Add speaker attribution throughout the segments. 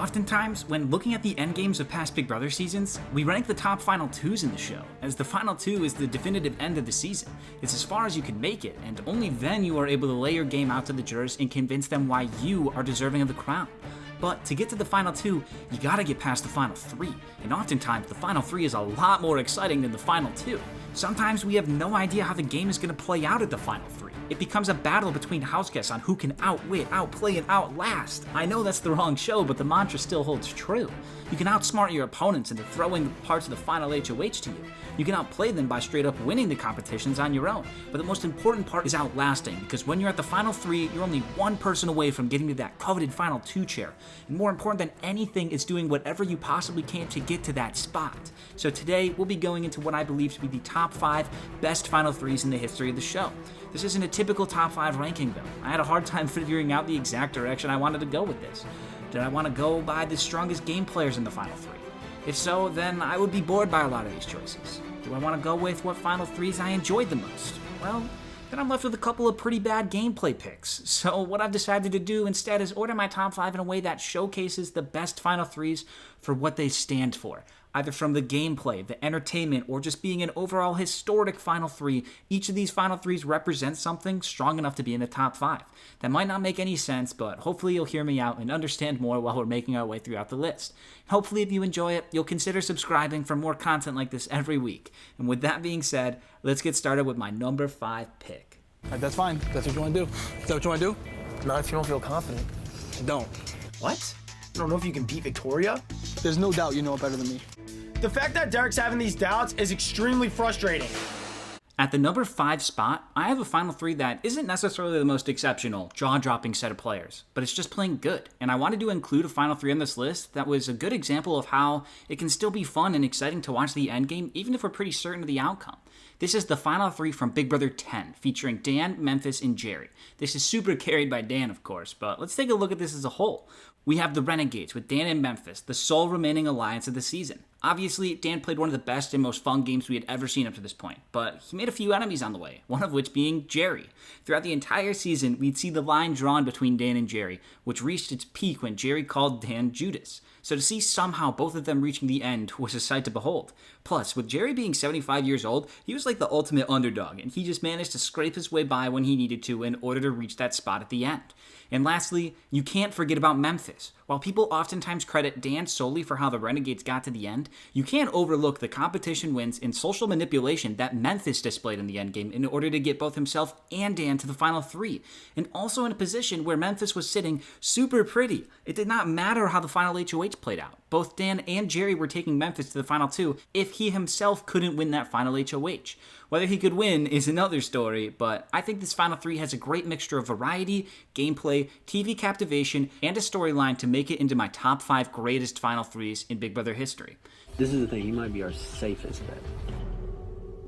Speaker 1: Oftentimes, when looking at the endgames of past Big Brother seasons, we rank the top final twos in the show, as the final two is the definitive end of the season. It's as far as you can make it, and only then you are able to lay your game out to the jurors and convince them why you are deserving of the crown. But to get to the final two, you gotta get past the final three, and oftentimes the final three is a lot more exciting than the final two. Sometimes we have no idea how the game is gonna play out at the final three. It becomes a battle between house guests on who can outwit, outplay, and outlast. I know that's the wrong show, but the mantra still holds true. You can outsmart your opponents into throwing parts of the final HOH to you. You can outplay them by straight up winning the competitions on your own. But the most important part is outlasting, because when you're at the final three, you're only one person away from getting to that coveted final two chair. And more important than anything is doing whatever you possibly can to get to that spot. So today, we'll be going into what I believe to be the top 5 best final threes in the history of the show. This isn't a typical top 5 ranking though. I had a hard time figuring out the exact direction I wanted to go with this. Did I want to go by the strongest game players in the final three? If so, then I would be bored by a lot of these choices. Do I want to go with what final threes I enjoyed the most? Well, then I'm left with a couple of pretty bad gameplay picks. So what I've decided to do instead is order my top 5 in a way that showcases the best final threes for what they stand for. Either from the gameplay, the entertainment, or just being an overall historic final three, each of these final threes represents something strong enough to be in the top 5. That might not make any sense, but hopefully you'll hear me out and understand more while we're making our way throughout the list. Hopefully if you enjoy it, you'll consider subscribing for more content like this every week. And with that being said, let's get started with my number 5 pick.
Speaker 2: All right, that's fine. That's what you want to do. Is that what you want to do?
Speaker 3: Not if you don't feel confident.
Speaker 2: Don't.
Speaker 3: What? You don't know if you can beat Victoria?
Speaker 2: There's no doubt you know it better than me.
Speaker 3: The fact that Derek's having these doubts is extremely frustrating.
Speaker 1: At the number 5 spot, I have a final three that isn't necessarily the most exceptional, jaw-dropping set of players, but it's just plain good. And I wanted to include a final three on this list that was a good example of how it can still be fun and exciting to watch the endgame, even if we're pretty certain of the outcome. This is the final three from Big Brother 10, featuring Dan, Memphis, and Jerry. This is super carried by Dan, of course, but let's take a look at this as a whole. We have the Renegades with Dan and Memphis, the sole remaining alliance of the season. Obviously, Dan played one of the best and most fun games we had ever seen up to this point, but he made a few enemies on the way, one of which being Jerry. Throughout the entire season, we'd see the line drawn between Dan and Jerry, which reached its peak when Jerry called Dan Judas. So to see somehow both of them reaching the end was a sight to behold. Plus, with Jerry being 75 years old, he was like the ultimate underdog, and he just managed to scrape his way by when he needed to in order to reach that spot at the end. And lastly, you can't forget about Memphis. While people oftentimes credit Dan solely for how the Renegades got to the end, you can't overlook the competition wins and social manipulation that Memphis displayed in the endgame in order to get both himself and Dan to the final three, and also in a position where Memphis was sitting super pretty. It did not matter how the final HOH played out. Both Dan and Jerry were taking Memphis to the final two if he himself couldn't win that final HOH. Whether he could win is another story, but I think this final three has a great mixture of variety, gameplay, TV captivation, and a storyline to make it into my top 5 greatest final threes in Big Brother history.
Speaker 4: This is the thing, he might be our safest bet.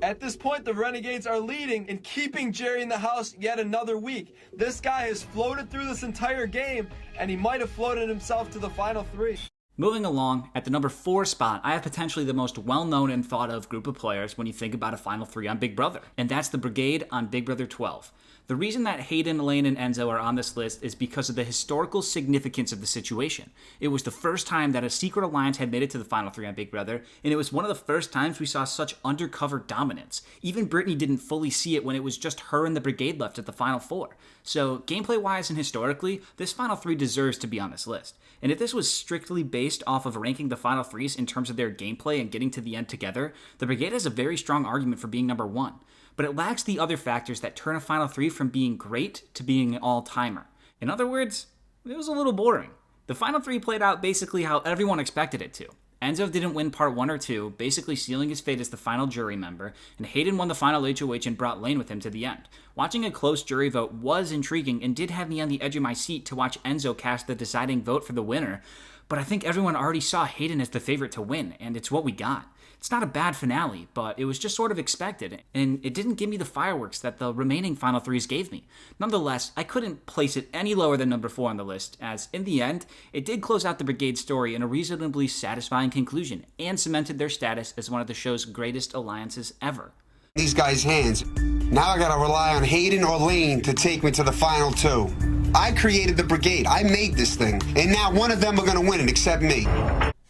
Speaker 5: At this point, the Renegades are leading and keeping Jerry in the house yet another week. This guy has floated through this entire game, and he might have floated himself to the final three.
Speaker 1: Moving along, at the number 4 spot, I have potentially the most well-known and thought-of group of players when you think about a final three on Big Brother, and that's the Brigade on Big Brother 12. The reason that Hayden, Elaine, and Enzo are on this list is because of the historical significance of the situation. It was the first time that a secret alliance had made it to the final three on Big Brother, and it was one of the first times we saw such undercover dominance. Even Brittany didn't fully see it when it was just her and the Brigade left at the final 4. So, gameplay-wise and historically, this final three deserves to be on this list. And if this was strictly based off of ranking the final threes in terms of their gameplay and getting to the end together, the Brigade has a very strong argument for being number 1. But it lacks the other factors that turn a final three from being great to being an all-timer. In other words, it was a little boring. The final three played out basically how everyone expected it to. Enzo didn't win part 1 or 2, basically sealing his fate as the final jury member, and Hayden won the final HOH and brought Lane with him to the end. Watching a close jury vote was intriguing and did have me on the edge of my seat to watch Enzo cast the deciding vote for the winner, but I think everyone already saw Hayden as the favorite to win, and it's what we got. It's not a bad finale, but it was just sort of expected, and it didn't give me the fireworks that the remaining final threes gave me. Nonetheless, I couldn't place it any lower than number 4 on the list, as in the end, it did close out the Brigade's story in a reasonably satisfying conclusion, and cemented their status as one of the show's greatest alliances ever.
Speaker 6: These guys' hands. Now I gotta rely on Hayden or Lane to take me to the final 2. I created the brigade. I made this thing. And now one of them are going to win it, except me.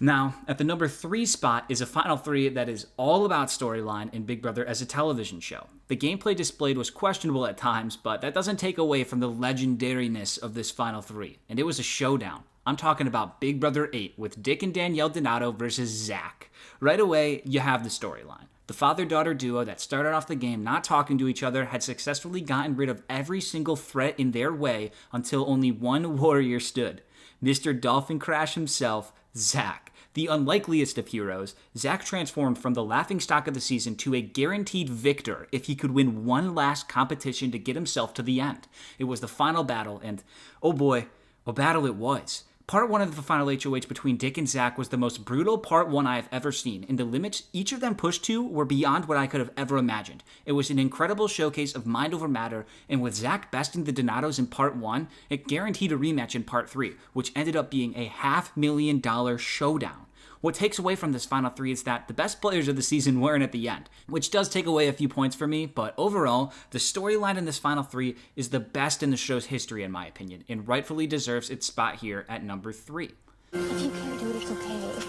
Speaker 1: Now, at the number 3 spot is a Final 3 that is all about storyline in Big Brother as a television show. The gameplay displayed was questionable at times, but that doesn't take away from the legendariness of this Final 3. And it was a showdown. I'm talking about Big Brother 8 with Dick and Danielle Donato versus Zach. Right away, you have the storyline. The father-daughter duo that started off the game not talking to each other had successfully gotten rid of every single threat in their way until only one warrior stood. Mr. Dolphin Crash himself, Zach. The unlikeliest of heroes, Zach transformed from the laughingstock of the season to a guaranteed victor if he could win one last competition to get himself to the end. It was the final battle, and oh boy, a battle it was. Part 1 of the final HOH between Dick and Zach was the most brutal Part 1 I have ever seen, and the limits each of them pushed to were beyond what I could have ever imagined. It was an incredible showcase of mind over matter, and with Zach besting the Donatos in Part 1, it guaranteed a rematch in Part 3, which ended up being a $500,000 showdown. What takes away from this Final 3 is that the best players of the season weren't at the end, which does take away a few points for me, but overall, the storyline in this Final 3 is the best in the show's history in my opinion, and rightfully deserves its spot here at number 3.
Speaker 7: If you can't do it, it's okay.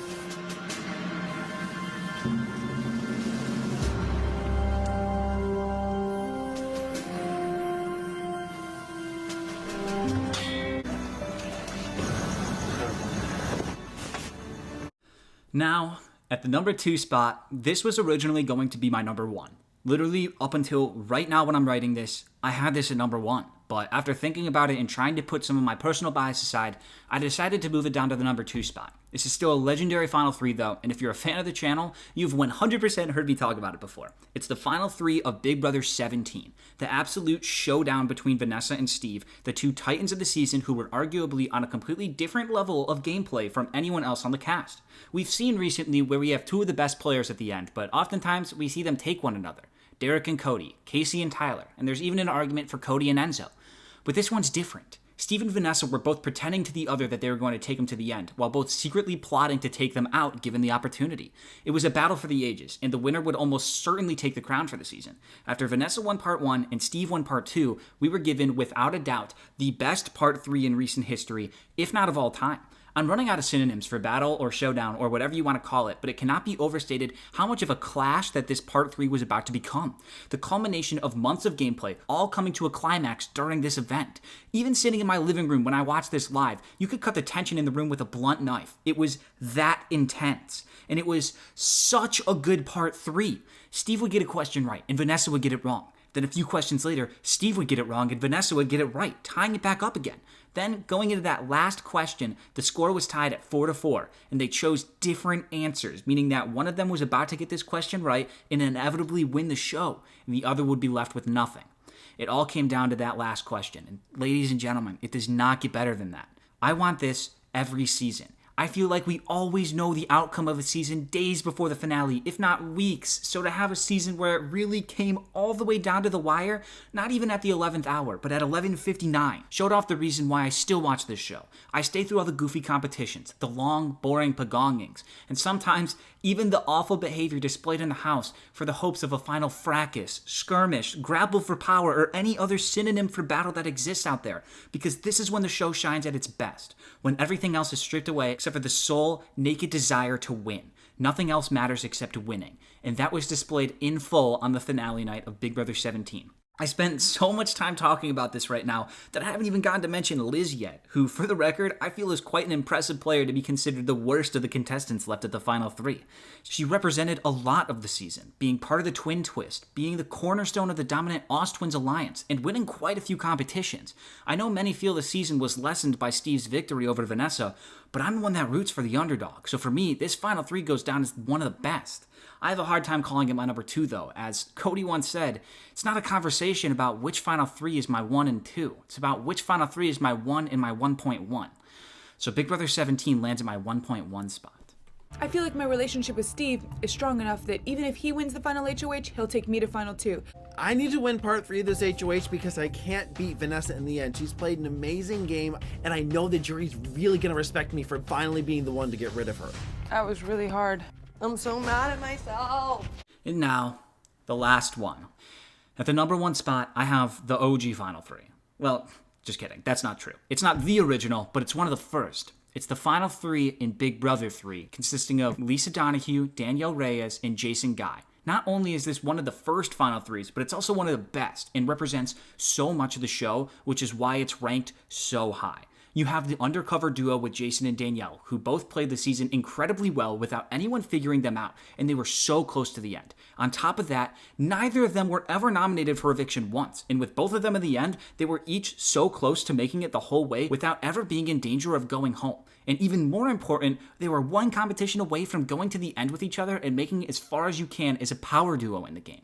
Speaker 1: Now, at the number 2 spot, this was originally going to be my number 1. Literally, up until right now when I'm writing this, I had this at number 1. But after thinking about it and trying to put some of my personal bias aside, I decided to move it down to the number 2 spot. This is still a legendary Final 3 though, and if you're a fan of the channel, you've 100% heard me talk about it before. It's the Final 3 of Big Brother 17. The absolute showdown between Vanessa and Steve, the two titans of the season who were arguably on a completely different level of gameplay from anyone else on the cast. We've seen recently where we have two of the best players at the end, but oftentimes we see them take one another. Derek and Cody, Casey and Tyler, and there's even an argument for Cody and Enzo. But this one's different. Steve and Vanessa were both pretending to the other that they were going to take him to the end, while both secretly plotting to take them out given the opportunity. It was a battle for the ages, and the winner would almost certainly take the crown for the season. After Vanessa won Part 1 and Steve won Part 2, we were given, without a doubt, the best Part 3 in recent history, if not of all time. I'm running out of synonyms for battle or showdown or whatever you want to call it, but it cannot be overstated how much of a clash that this Part 3 was about to become. The culmination of months of gameplay, all coming to a climax during this event. Even sitting in my living room when I watched this live, you could cut the tension in the room with a blunt knife. It was that intense. And it was such a good Part 3. Steve would get a question right, and Vanessa would get it wrong. Then a few questions later, Steve would get it wrong and Vanessa would get it right, tying it back up again. Then, going into that last question, the score was tied at 4-4, and they chose different answers, meaning that one of them was about to get this question right and inevitably win the show, and the other would be left with nothing. It all came down to that last question, and ladies and gentlemen, it does not get better than that. I want this every season. I feel like we always know the outcome of a season days before the finale, if not weeks. So to have a season where it really came all the way down to the wire, not even at the 11th hour, but at 11:59, showed off the reason why I still watch this show. I stay through all the goofy competitions, the long, boring pagongings, and sometimes even the awful behavior displayed in the house for the hopes of a final fracas, skirmish, grapple for power, or any other synonym for battle that exists out there. Because this is when the show shines at its best, when everything else is stripped away except for the sole, naked desire to win. Nothing else matters except winning. And that was displayed in full on the finale night of Big Brother 17. I spent so much time talking about this right now that I haven't even gotten to mention Liz yet, who, for the record, I feel is quite an impressive player to be considered the worst of the contestants left at the final 3. She represented a lot of the season, being part of the twin twist, being the cornerstone of the dominant Oz-Twins alliance, and winning quite a few competitions. I know many feel the season was lessened by Steve's victory over Vanessa, but I'm the one that roots for the underdog, so for me, this final 3 goes down as one of the best. I have a hard time calling it my number 2 though, as Cody once said, it's not a conversation about which final 3 is my 1 and 2, it's about which final 3 is my 1 and my 1.1. So Big Brother 17 lands at my 1.1 spot.
Speaker 8: I feel like my relationship with Steve is strong enough that even if he wins the final HOH, he'll take me to final 2.
Speaker 3: I need to win Part 3 of this HOH because I can't beat Vanessa in the end. She's played an amazing game, and I know the jury's really gonna respect me for finally being the one to get rid of her.
Speaker 8: That was really hard.
Speaker 7: I'm so mad at myself.
Speaker 1: And now, the last one. At the number 1 spot, I have the OG Final 3. Well, Just kidding. That's not true. It's not the original, but it's one of the first. It's the final 3 in Big Brother 3, consisting of Lisa Donahue, Danielle Reyes, and Jason Guy. Not only is this one of the first final 3s, but it's also one of the best and represents so much of the show, which is why it's ranked so high. You have the undercover duo with Jason and Danielle, who both played the season incredibly well without anyone figuring them out, and they were so close to the end. On top of that, neither of them were ever nominated for eviction once, and with both of them in the end, they were each so close to making it the whole way without ever being in danger of going home. And even more important, they were one competition away from going to the end with each other and making it as far as you can as a power duo in the game.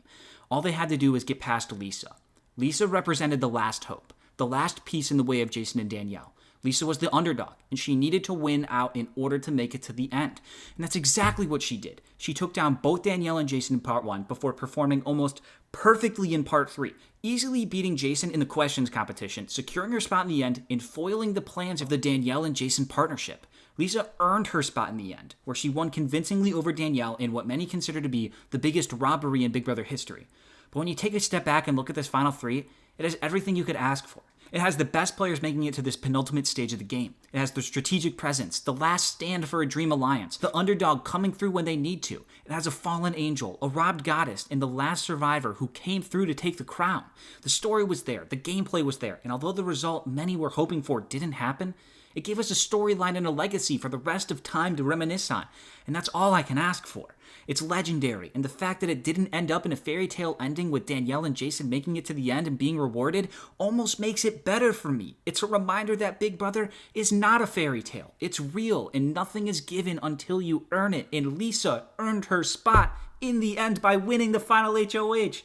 Speaker 1: All they had to do was get past Lisa. Lisa represented the last hope, the last piece in the way of Jason and Danielle. Lisa was the underdog, and she needed to win out in order to make it to the end. And that's exactly what she did. She took down both Danielle and Jason in part 1 before performing almost perfectly in part 3, easily beating Jason in the questions competition, securing her spot in the end, and foiling the plans of the Danielle and Jason partnership. Lisa earned her spot in the end, where she won convincingly over Danielle in what many consider to be the biggest robbery in Big Brother history. But when you take a step back and look at this final 3, it has everything you could ask for. It has the best players making it to this penultimate stage of the game. It has the strategic presence, the last stand for a dream alliance, the underdog coming through when they need to. It has a fallen angel, a robbed goddess, and the last survivor who came through to take the crown. The story was there, the gameplay was there, and although the result many were hoping for didn't happen, it gave us a storyline and a legacy for the rest of time to reminisce on, and that's all I can ask for. It's legendary, and the fact that it didn't end up in a fairy tale ending with Danielle and Jason making it to the end and being rewarded almost makes it better for me. It's a reminder that Big Brother is not a fairy tale. It's real, and nothing is given until you earn it, and Lisa earned her spot in the end by winning the final HOH.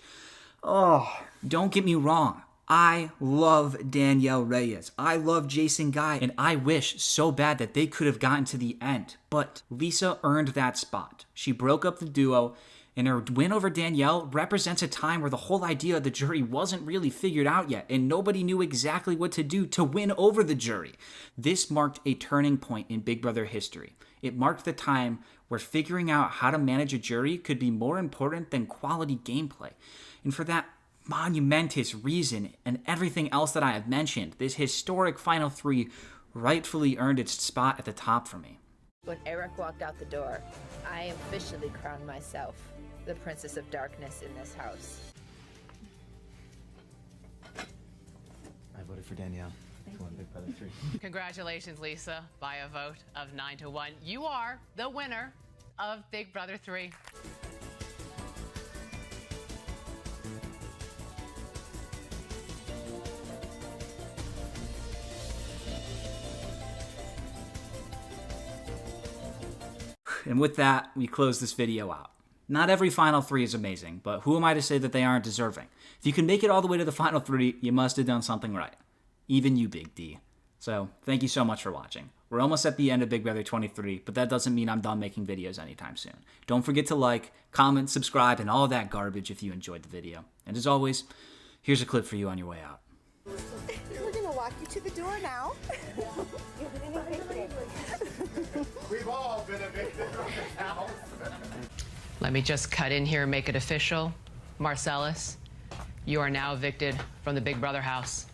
Speaker 1: Oh, don't get me wrong. I love Danielle Reyes. I love Jason Guy, and I wish so bad that they could have gotten to the end. But Lisa earned that spot. She broke up the duo, and her win over Danielle represents a time where the whole idea of the jury wasn't really figured out yet, and nobody knew exactly what to do to win over the jury. This marked a turning point in Big Brother history. It marked the time where figuring out how to manage a jury could be more important than quality gameplay. And for that monumentous reason and everything else that I have mentioned, this historic Final 3 rightfully earned its spot at the top for me.
Speaker 9: When Eric walked out the door, I officially crowned myself the Princess of Darkness in this house.
Speaker 10: I voted for Danielle. For Big Brother 3.
Speaker 11: Congratulations, Lisa. By a vote of 9-1, you are the winner of Big Brother 3.
Speaker 1: And with that, we close this video out. Not every Final 3 is amazing, but who am I to say that they aren't deserving? If you can make it all the way to the Final 3, you must have done something right. Even you, Big D. So, thank you so much for watching. We're almost at the end of Big Brother 23, but that doesn't mean I'm done making videos anytime soon. Don't forget to like, comment, subscribe, and all that garbage if you enjoyed the video. And as always, here's a clip for you on your way out.
Speaker 7: We're gonna walk you to the door now.
Speaker 10: We've all been evicted from the house.
Speaker 11: Let me just cut in here and make it official. Marcellas, you are now evicted from the Big Brother house.